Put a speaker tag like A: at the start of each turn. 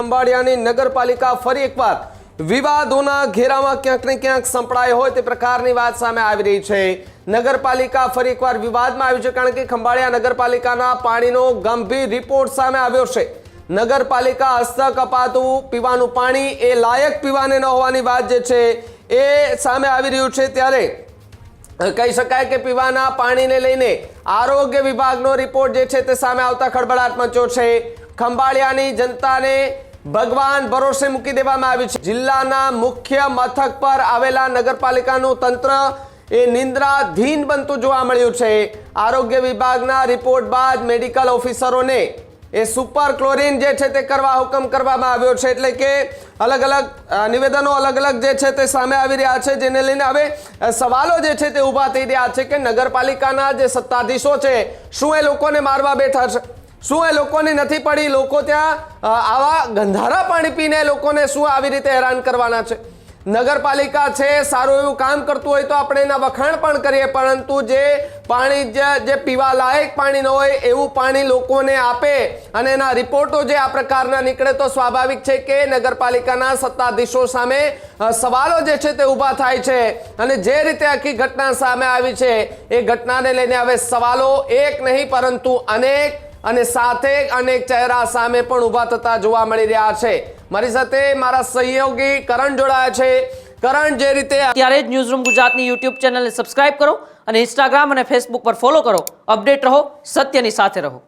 A: ખંભાળિયાની નગરપાલિકા ફરી એકવાર વિવાદોના ઘેરામાં ક્યાંક ને ક્યાંક સંપડાય હોય તે પ્રકારની વાત સામે આવી રહી છે। નગરપાલિકા ફરી એકવાર વિવાદમાં આવી છે, કારણ કે ખંભાળિયા નગરપાલિકાના પાણીનો ગંભીર રિપોર્ટ સામે આવ્યો છે। નગરપાલિકા હસ્તક અપાતું પીવાનું પાણી એ લાયક પીવાને ન હોવાની વાત જે છે એ સામે આવી રહ્યું છે। ત્યારે કહી શકાય કે પીવાના પાણીને લઈને આરોગ્ય વિભાગનો રિપોર્ટ જે છે તે સામે આવતા ખળબળાટ મચ્યો છે। ખંભાળિયાની જનતાને ભગવાન ભરોસે મૂકી દેવામાં આવી છે। જિલ્લાના મુખ્ય મથક પર આવેલા નગરપાલિકાનું તંત્ર એ નિંદ્રાધીન બનતું જોવા મળ્યું છે। આરોગ્ય વિભાગના રિપોર્ટ બાદ મેડિકલ ઓફિસરોને એ સુપર ક્લોરીન જે છે તે કરવા હુકમ કરવામાં આવ્યો છે। એટલે કે અલગ અલગ નિવેદનો અલગ અલગ જે છે તે સામે આવી રહ્યા છે, જેને લઈને હવે સવાલો જે છે તે ઊભા થઈ રહ્યા છે કે નગરપાલિકાના જે સત્તાધીશો છે શું એ લોકોને મારવા બેઠા છે? શું એ લોકોને નથી પડી? લોકો ત્યાં આવા ગંધારા પાણી પીને લોકોને શું આવી રીતે હેરાન કરવાના છે? નગરપાલિકા છે સારું એવું કામ કરતું હોય તો આપણે એના વખાણ પણ કરીએ, પરંતુ જે પાણી જે પીવા લાયક પાણી ન હોય એવું પાણી લોકોને આપે અને એના રિપોર્ટો જે આ પ્રકારના નીકળે તો સ્વાભાવિક છે કે નગરપાલિકાના સત્તાધીશો સામે સવાલો જે છે તે ઊભા થાય છે। અને જે રીતે આખી ઘટના સામે આવી છે એ ઘટનાને લઈને હવે સવાલો એક નહીં પરંતુ અનેક અને સાથે અનેક ચહેરા સામે પણ ઊભા થતા જોવા મળી રહ્યા છે। મારી સાથે મારા સહયોગી કરણ જોડાયા છે। કરણ, જે રીતે
B: ત્યારે જ ન્યૂઝરૂમ ગુજરાતની યુટ્યુબ ચેનલને સબસ્ક્રાઇબ કરો અને ઇન્સ્ટાગ્રામ અને ફેસબુક પર ફોલો કરો। અપડેટ રહો, સત્યની સાથે રહો।